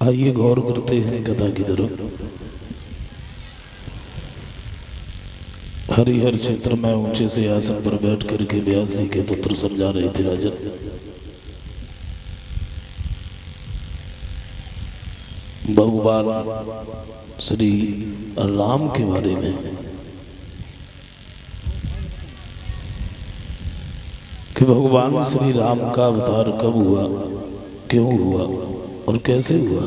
आइए गौर करते हैं कथा की तरफ। हरिहर क्षेत्र में ऊंचे से आसन पर बैठ करके व्यास जी के पुत्र समझा रहे थे राजन। भगवान श्री राम के बारे में कि भगवान श्री राम का अवतार कब हुआ, क्यों हुआ और कैसे हुआ।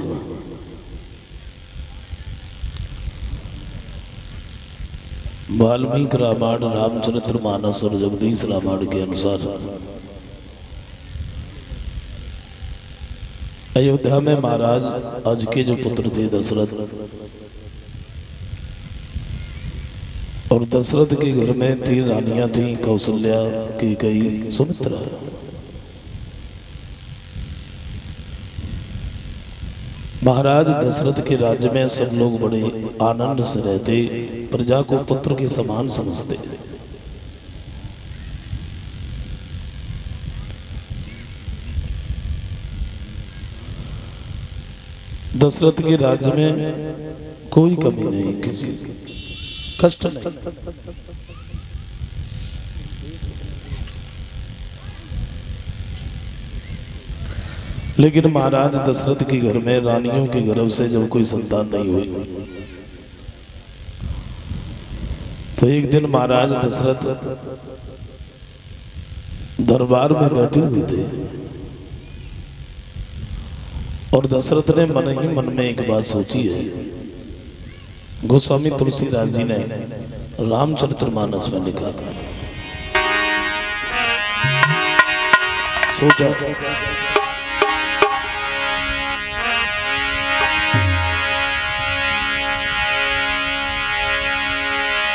वाल्मीकि रामायण, रामचरितमानस और जगदीश रामायण के अनुसार अयोध्या में महाराज आज के जो पुत्र थे दशरथ, और दशरथ के घर में 3 रानियां थीं, कौशल्या, कैकेयी, सुमित्रा। महाराज दशरथ के राज्य में सब लोग बड़े आनंद से रहते, प्रजा को पुत्र के समान समझते। दशरथ के राज्य में कोई कमी नहीं, किसी कष्ट नहीं। लेकिन महाराज दशरथ के घर में रानियों के गर्भ से जब कोई संतान नहीं हुई, तो एक दिन महाराज दशरथ दरबार में बैठे हुए थे और दशरथ ने मन ही मन में एक बात सोची है। गोस्वामी तुलसीदास जी ने रामचरितमानस में लिखा, सोचा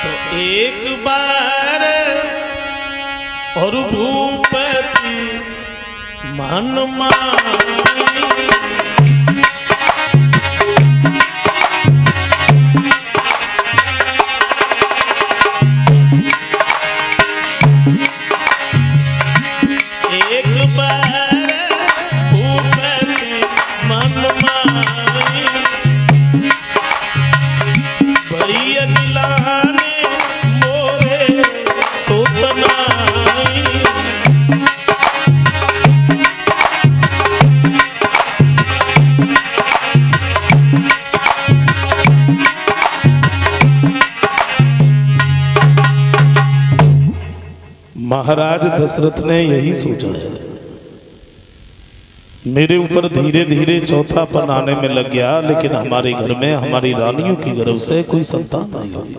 तो एक बार और भूपति मन मानी, एक बार भूपति मन मानी, भैया दिलाने मोरे सोतनाई। महाराज दशरथ ने यही सोचा है, मेरे ऊपर धीरे धीरे चौथापन आने में लग गया, लेकिन हमारे घर में हमारी रानियों की गर्भ से कोई संतान नहीं हुई।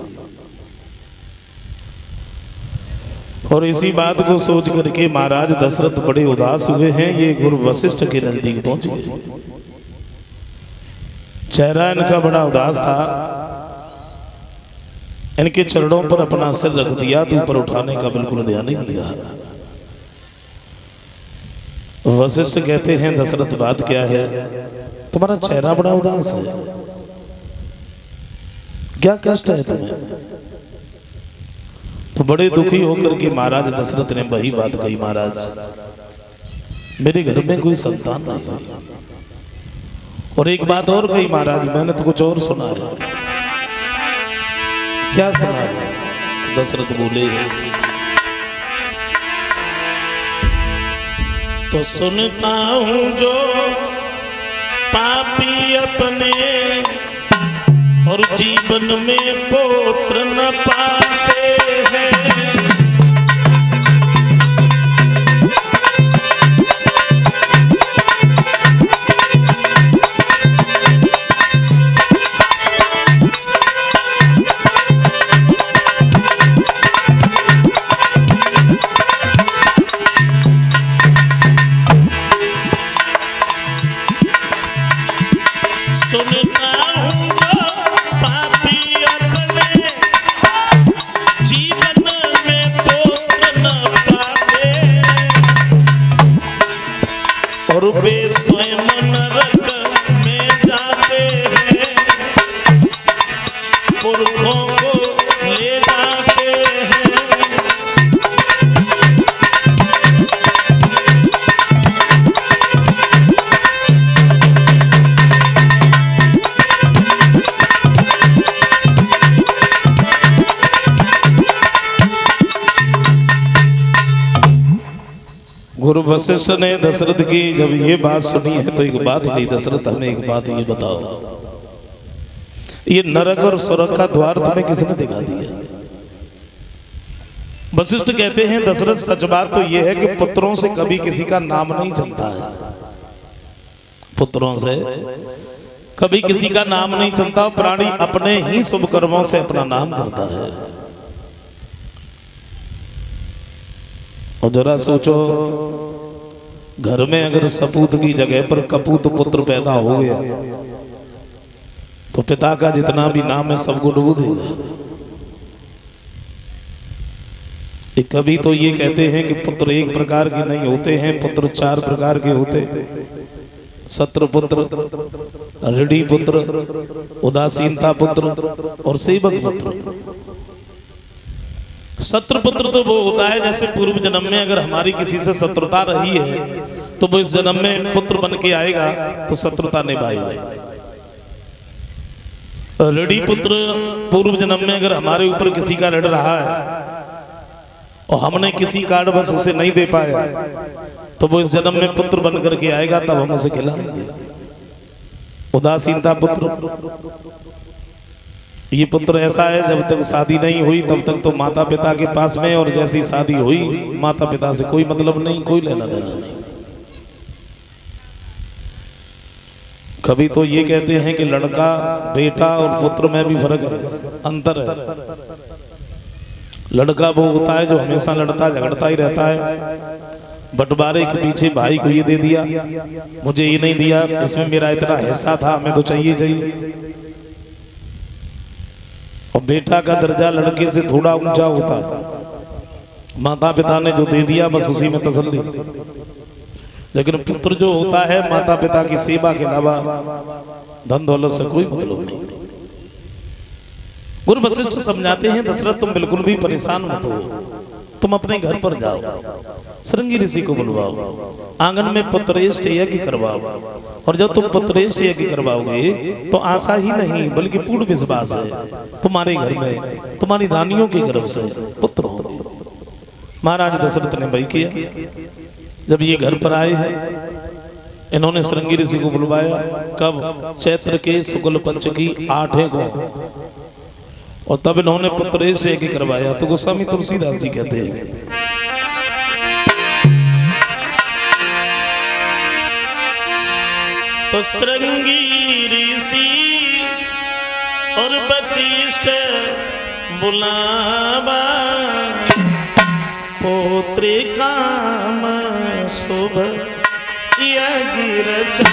और इसी बात को सोच करके महाराज दशरथ बड़े उदास हुए हैं। ये गुरु वशिष्ठ के नजदीक पहुंच गए। चेहरा इनका बड़ा उदास था। इनके चरणों पर अपना सिर रख दिया तो ऊपर उठाने का बिल्कुल ध्यान ही नहीं रहा। वशिष्ठ कहते हैं, दशरथ बात क्या है, तुम्हारा चेहरा बड़ा उदास है, क्या कष्ट है तुम्हें। तो बड़े दुखी होकर के महाराज दशरथ ने वही बात कही, महाराज मेरे घर में कोई संतान नहीं हुई। और एक बात और कही, महाराज मैंने तो कुछ और सुना है। क्या सुना है? तो दशरथ बोले, तो सुनता हूं जो पापी अपने और जीवन में पुत्र न पाते हैं। सुनता हूं जो पापी अपने जीवन में पुत्र न पाते, और वे स्वयं नरक में जाते हैं, पुरखों को ले जाते हैं। गुरु वशिष्ठ ने दशरथ की जब ये बात सुनी है तो एक बात कही, दशरथ हमें एक बात ये बताओ, ये नरक और स्वर्ग का द्वार तुम्हें किसने दिखा दिया? वशिष्ठ कहते हैं दशरथ सच बात तो ये है कि पुत्रों से कभी किसी का नाम नहीं चलता है, पुत्रों से कभी किसी का नाम नहीं चलता, प्राणी अपने ही शुभ कर्मों से अपना नाम करता है। और जरा सोचो, घर में अगर सपूत की जगह पर कपूत पुत्र पैदा हो गया तो पिता का जितना भी नाम है सबको डुबो देगा। कभी तो ये कहते हैं कि पुत्र एक प्रकार के नहीं होते हैं, पुत्र 4 प्रकार के होते, सत्र पुत्र, ऋणी पुत्र, उदासीनता पुत्र और सेवक पुत्र। सत्र पुत्र तो वो होता है जैसे पूर्व जन्म में अगर हमारी किसी से शत्रुता रही है तो वो इस जन्म में पुत्र बन के आएगा तो शत्रुता निभाएगा। ऋणी पुत्र पूर्व जन्म में अगर हमारे ऊपर किसी का ऋण रहा है और हमने किसी कारणवश उसे नहीं दे पाया तो वो इस जन्म में पुत्र बन करके आएगा, तब हम उसे खिलाएंगे। उदासीनता पुत्र, ये पुत्र ऐसा है जब तक शादी नहीं हुई तब तक तो माता पिता के पास में, और जैसी शादी हुई माता पिता से कोई मतलब नहीं, कोई लेना देना नहीं। कभी तो ये कहते हैं कि लड़का बेटा और पुत्र में भी फर्क है, अंतर है। लड़का वो होता है जो हमेशा लड़ता झगड़ता ही रहता है, बंटवारे के पीछे भाई को ये दे दिया, मुझे ये नहीं दिया, इसमें मेरा इतना हिस्सा था, हमें तो चाहिए चाहिए। और बेटा का दर्जा लड़के से थोड़ा ऊंचा होता है, माता पिता ने जो दे दिया बस उसी में तसल्ली। लेकिन पुत्र जो होता है माता पिता की सेवा के अलावा धन दौलत से कोई मतलब नहीं। गुरु वशिष्ठ समझाते हैं दशरथ तुम बिल्कुल भी परेशान मत हो, तुम अपने घर पर जाओ, श्रृंगी ऋषि को बुलवाओ, आंगन में पुत्रेष्ठ यज्ञ करवाओ, और जब तुम पुत्रेष्ठ यज्ञ करवाओगे तो आशा ही नहीं बल्कि पूर्ण विश्वास है तुम्हारे घर में तुम्हारी रानियों के गर्भ से पुत्र होंगे। महाराज दशरथ ने वही किया। जब ये घर पर आए हैं इन्होंने श्रृंगी ऋषि को बुलवाया, कब? चैत्र के शुक्ल पक्ष की 8 को, और तब इन्होंने पुत्रेष्ठ यज्ञ करवाया। तो गोस्वामी तुलसीदास जी कहते हैं तो श्रृंगी ऋषि और वशिष्ठ बुलावा, पोत्री काम शुभ यज्ञ रचा।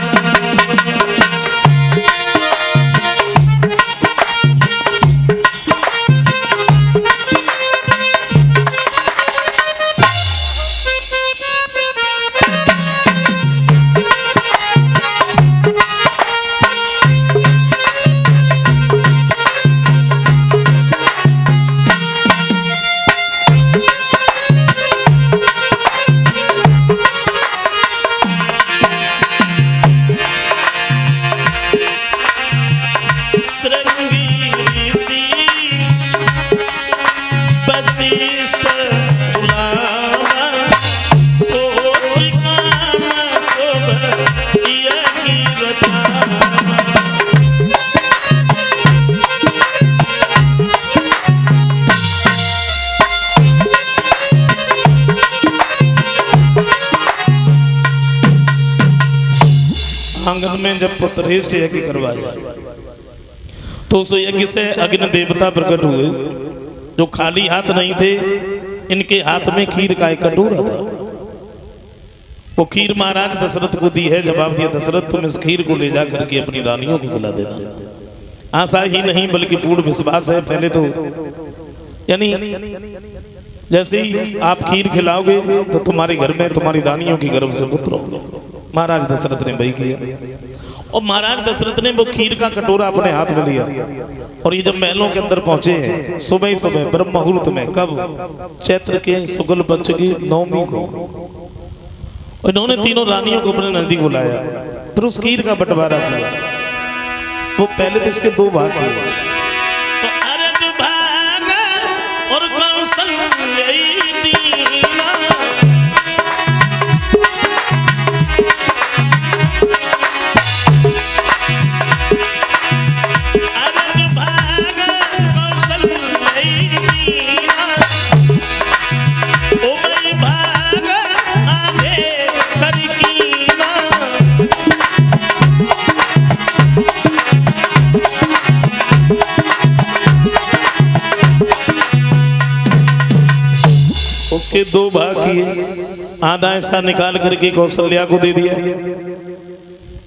आंगन में जब पुत्रेष्ठ यज्ञ करवाया तो उस यज्ञ से अग्नि देवता प्रकट हुए, जो खाली हाथ नहीं थे, इनके हाथ में खीर का एक कटोरा था। वो खीर महाराज दशरथ को दी है। जवाब दिया दशरथ तुम इस खीर को ले जा करके अपनी रानियों को खिला देना। आशा ही नहीं बल्कि पूर्ण विश्वास है। पहले तो यानी जैसे ही आप खीर खिलाओगे तो तुम्हारे घर में तुम्हारी रानियों के गर्भ से पुत्र होगा। महाराज दशरथ ने वही किया और महाराज दशरथ ने वो खीर का कटोरा अपने हाथ में लिया और ये जब महलों के अंदर पहुंचे हैं सुबह सुबह ब्रह्म मुहूर्त में, कब? चैत्र के शुक्ल पक्ष की 9वीं को इन्होंने तीनों रानियों को अपने नजदीक बुलाया, फिर उस खीर का बंटवारा किया। वो पहले तो इसके 2 भाग किए, तो अरज भाग और कौशल्यी दीना उसके 2 भाग किए, आधा ऐसा निकाल करके कौशल्या को दे दिया।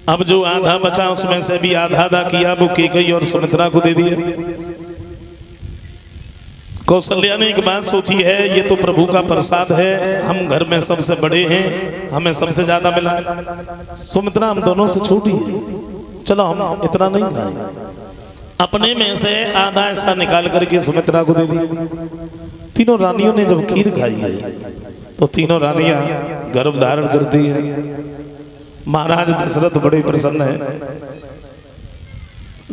अब जो आधा बचा उसमें से भी आधा आधा किया, वो कैकेयी और सुमित्रा को दे दिया। कौशल्या ने एक बात सोची है, ये तो प्रभु का प्रसाद है, हम घर में सबसे बड़े हैं, हमें सबसे ज्यादा मिला। सुमित्रा हम दोनों से छोटी है, चलो हम इतना नहीं खाएंगे। अपने में से आधा ऐसा निकाल करके सुमित्रा को दे दिया। तीनों रानियों ने जब खीर खाई है तो तीनों रानियां गर्भ धारण करती है। महाराज दशरथ बड़े प्रसन्न है,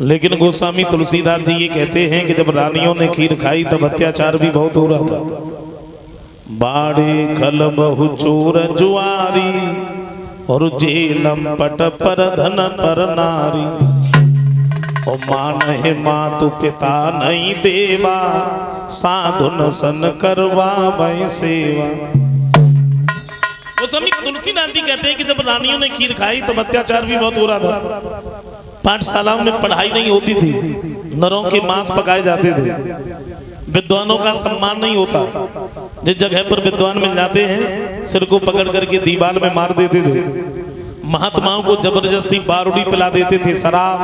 लेकिन गोस्वामी तुलसीदास जी ये कहते हैं कि जब रानियों ने खीर खाई तब अत्याचार भी बहुत हो रहा था। बाड़े खल बहु चोर जुआरी और जेलम पट पर धन पर नारी, और मान है मातु पिता नहीं देवा, साधुन सन करवा भय सेवा। गोस्वामी तुलसीदास जी कहते हैं कि जब रानियों ने खीर खाई तब अत्याचार भी बहुत हो रहा था। पाठशालाओं में पढ़ाई नहीं होती थी, नरों के मांस पकाए जाते थे, विद्वानों का सम्मान नहीं होता। जिस जगह पर विद्वान मिल जाते हैं सिर को पकड़ करके दीवार में मार देते थे। महात्माओं को जबरदस्ती बारूदी पिला देते थे, शराब,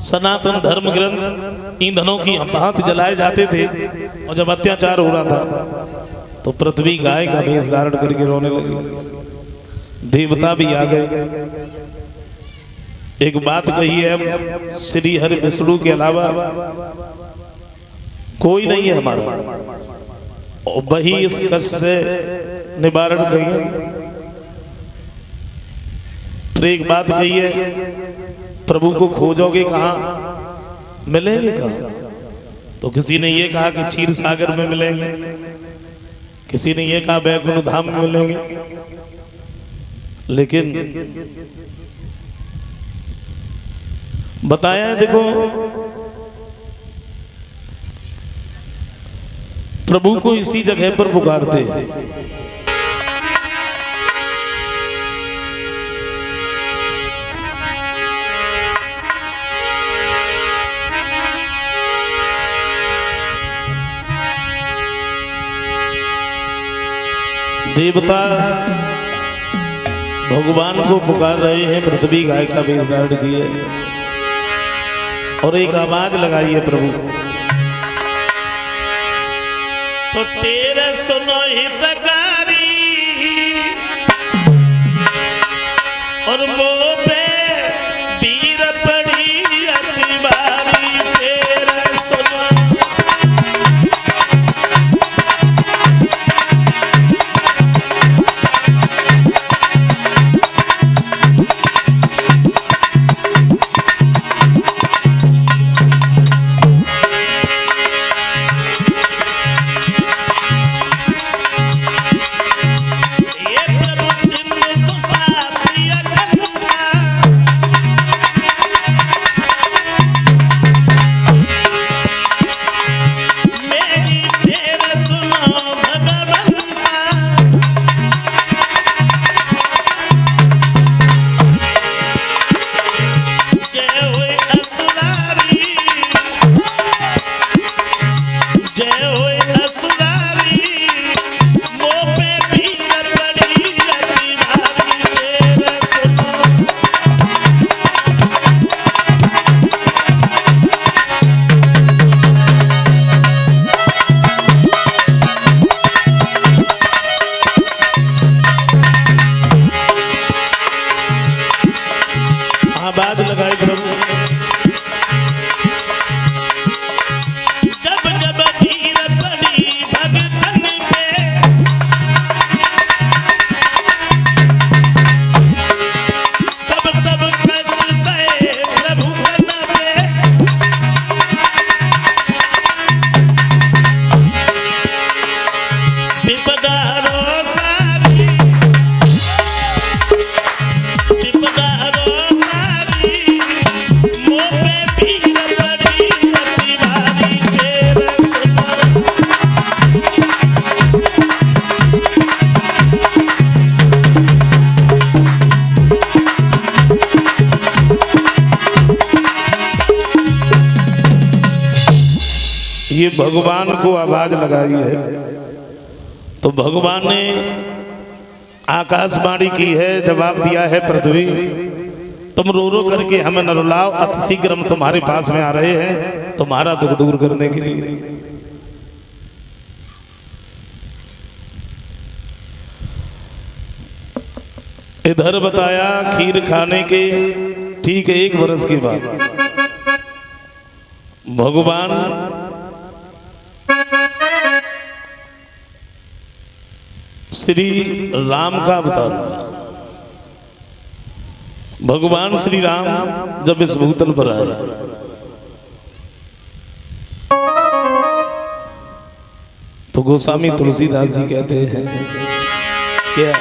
सनातन धर्म ग्रंथ, ईंधनों की भांति जलाए जाते थे। और जब अत्याचार हो रहा था तो पृथ्वी गाय का भेष धारण करके रोने लगी। देवता भी आ गए। एक बात कही है, श्री हरि विष्णु के अलावा कोई नहीं है हमारा, और वही इस कष्ट से निवारण कही है। फिर एक बात कही है, प्रभु को खोजोगे कहाँ, मिलेंगे कहाँ? तो किसी ने ये कहा कि क्षीर सागर में मिलेंगे, किसी ने ये कहा वैकुंठ धाम में मिलेंगे। लेकिन बताया है, देखो प्रभु को इसी जगह पर पुकारते हैं। देवता भगवान को पुकार रहे हैं, पृथ्वी गाय का वेश धारण किए और एक आवाज लगाई है प्रभु, तो तेरे सुनो हितकारी और मोह पे पीर पड़ी अति बारी, तेरे सुनो ये भगवान को आवाज लगाई है, तो भगवान ने आकाशवाणी की है, जवाब दिया है पृथ्वी, तुम रो रो करके हमें न रुलाओ, अति शीघ्र हम तुम्हारे पास में आ रहे हैं तुम्हारा दुख दूर करने के लिए। इधर बताया खीर खाने के ठीक 1 वर्ष के बाद भगवान श्री राम का अवतार। भगवान श्री राम जब इस भूतल पर आए तो गोस्वामी तुलसीदास जी कहते हैं क्या,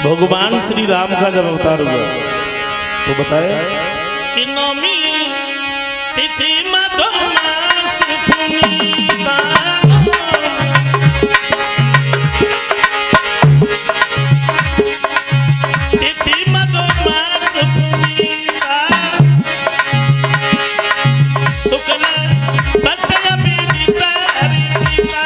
भगवान श्री राम का जब अवतार हुआ तो बताया कि नौमी तिथि मधुमास पुनीता, तिथि मधुमास पुनीता, शुक्ल तस्य विदिता रीता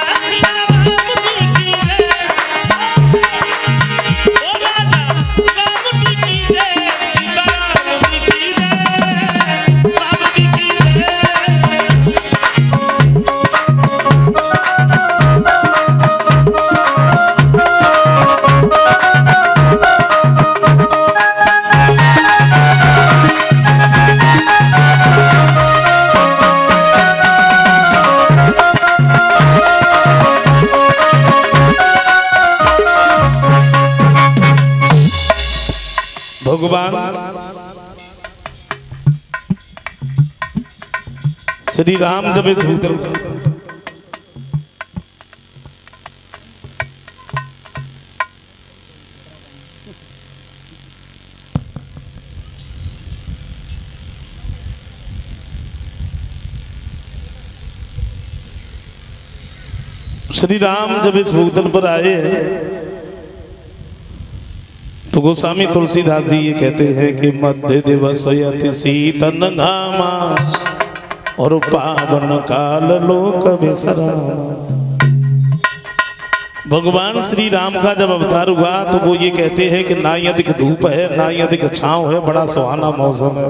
भगवान श्री राम जब इस भूतल श्री राम जब इस भूतल पर आए हैं तो गोस्वामी तुलसीदास जी ये कहते हैं कि मध्य दिवस यति शीतन घामा और पावन काल लोक विश्राम। भगवान श्री राम का जब अवतार हुआ तो वो ये कहते हैं कि ना ही अधिक धूप है ना ही अधिक छांव है, बड़ा सुहाना मौसम है।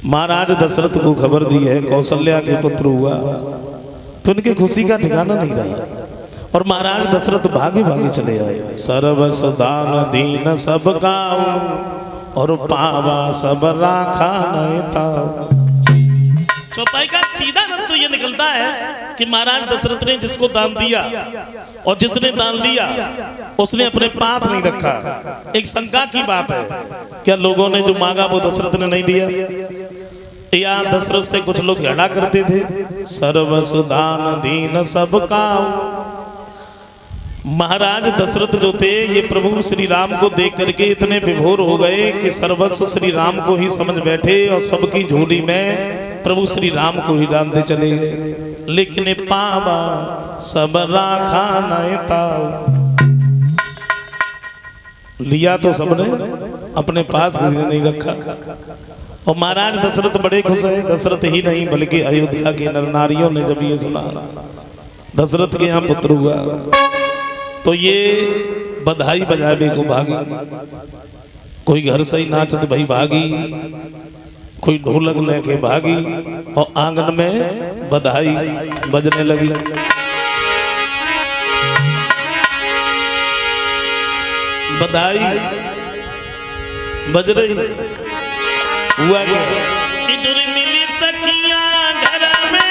महाराज दशरथ को खबर दी है कौशल्या के पुत्र हुआ तो उनके खुशी का ठिकाना नहीं रहा और महाराज दशरथ भागे भागे चले आए। सर्वस दान दीन सब गाँव और पावा सब राखा नयता। चौपाई का सीधा अर्थ तो ये निकलता है कि महाराज दशरथ ने जिसको दान दिया और जिसने दान लिया उसने अपने पास नहीं रखा। एक शंका की बात है, क्या लोगों ने जो मांगा वो दशरथ ने नहीं दिया, या दशरथ से कुछ लोग घृणा करते थे। सर्वस दान दीन सब गाँव। महाराज दशरथ जो थे ये प्रभु श्री राम को देख करके इतने विभोर हो गए कि सर्वस्व श्री राम को ही समझ बैठे और सबकी झोली में प्रभु श्री राम को ही डालते चले गए। लेकिन पावा सब राखा नयता, लिया तो सबने अपने पास नहीं रखा। और महाराज दशरथ बड़े खुश हैं। दशरथ ही नहीं बल्कि अयोध्या के नर नारियों ने जब ये सुना दशरथ के यहाँ पुत्र हुआ तो ये बधाई बजावे को भागी। कोई घर से ही नाचत भाई भागी, कोई ढोलक लेके भागी और आंगन में बधाई बजने लगी। बधाई बज रही। हुआ क्या कि तुरी मिली सखियां घर में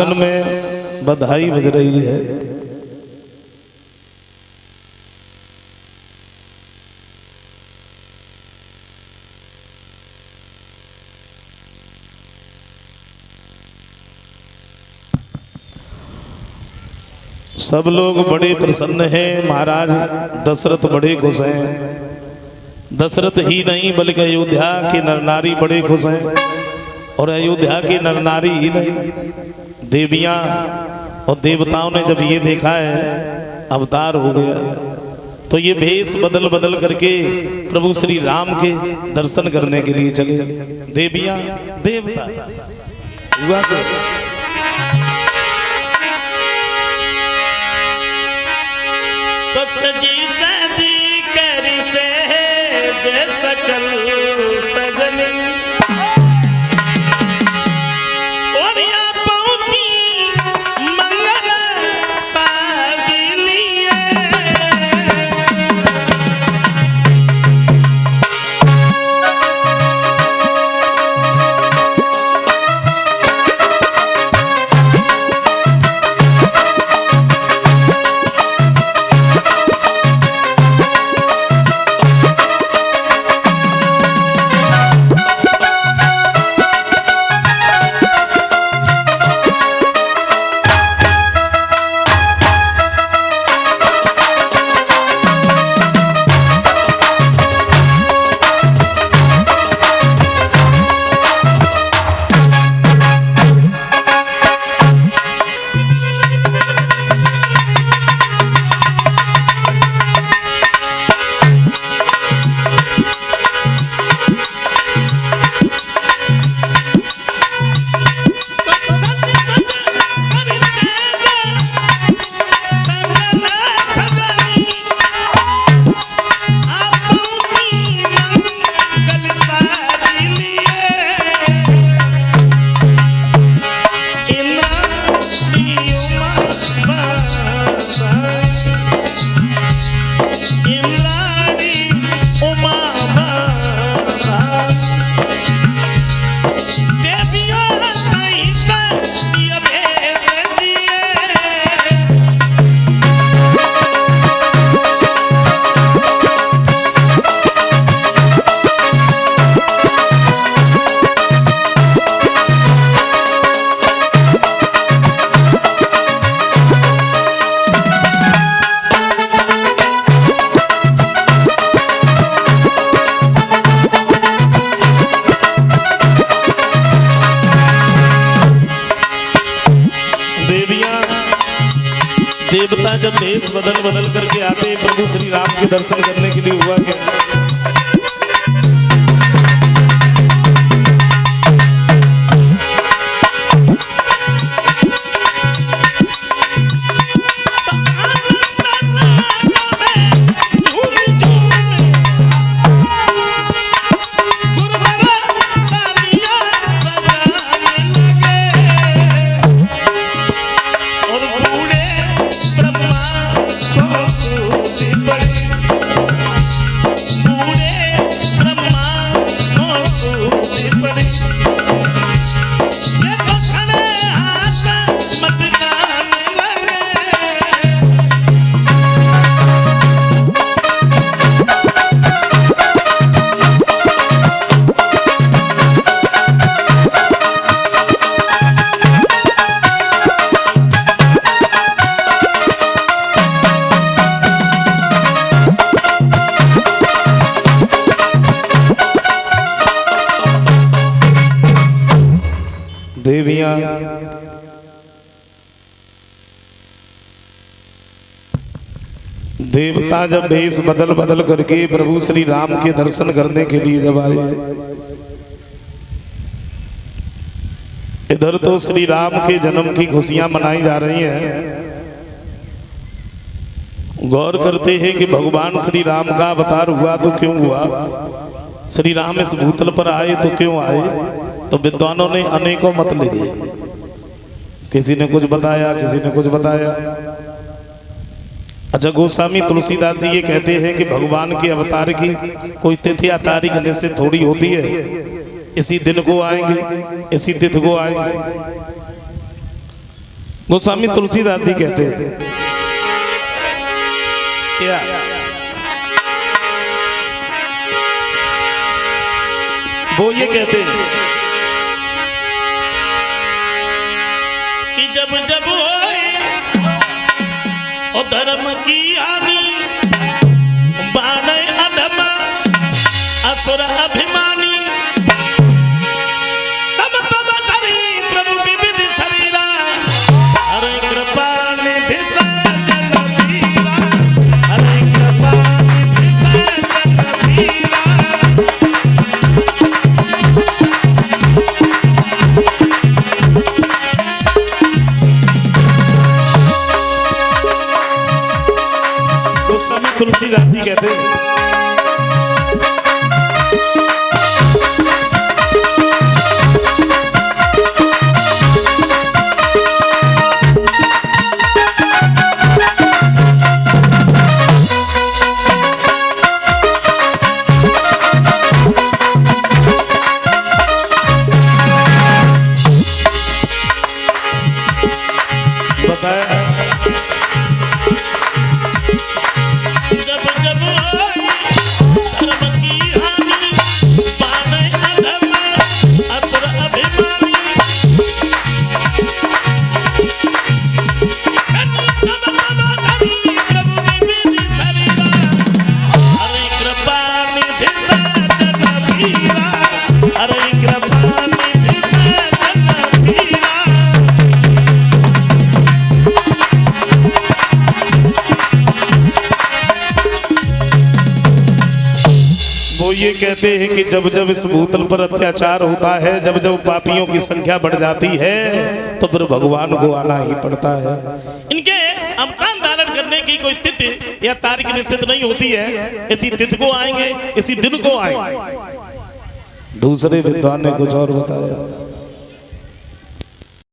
आंगन में बधाई बज रही है। सब लोग बड़े प्रसन्न हैं। महाराज दशरथ बड़े खुश हैं। दशरथ ही नहीं बल्कि अयोध्या के नर नारी बड़े खुश हैं। और अयोध्या के नर नारी ही नहीं, देवियां और देवताओं ने जब ये देखा है अवतार हो गया, तो ये भेष बदल बदल करके प्रभु श्री राम के दर्शन करने के लिए चले। देवियां देवता हुआ तो सजी सजी कर से जय सकल सगनी और या पहुंची मंगल साजिली देवता जब भेष बदल बदल करके आते प्रभु श्री राम के दर्शन करने के लिए हुआ क्या? देवियां देवता जब भेष बदल बदल करके प्रभु श्री राम के दर्शन करने के लिए जब आए, इधर तो श्री राम के जन्म की खुशियां मनाई जा रही हैं। गौर करते हैं कि भगवान श्री राम का अवतार हुआ तो क्यों हुआ, श्री राम इस भूतल पर आए तो क्यों आए, तो विद्वानों ने अनेकों मत लिखे। किसी ने कुछ बताया, किसी ने कुछ बताया। अच्छा, गोस्वामी तुलसीदास जी ये कहते हैं कि भगवान के अवतार की कोई तिथि या तारीख निश्चित थोड़ी होती है, इसी दिन को आएंगे, इसी तिथि को आएंगे। गोस्वामी तुलसीदास जी कहते हैं क्या वो ये कहते हैं कि जब जब होए और धर्म की हानि बाणे अधम असुर अभिमानी तब तब करी प्रभु विविध शरीरा हरे कृपा निधि सजन धीरा हरे कृपा निधि सजन धीरा। तुलसीदास जी कहते हैं बताया ये कहते हैं कि जब जब इस भूतल पर अत्याचार होता है, जब जब पापियों की संख्या बढ़ जाती है, तो फिर भगवान को आना ही पड़ता है। इनके अवतार धारण करने की कोई तिथि या तारीख निश्चित नहीं होती है, इसी तिथि को आएंगे, इसी दिन को आएंगे। दूसरे विद्वान ने कुछ और बताया।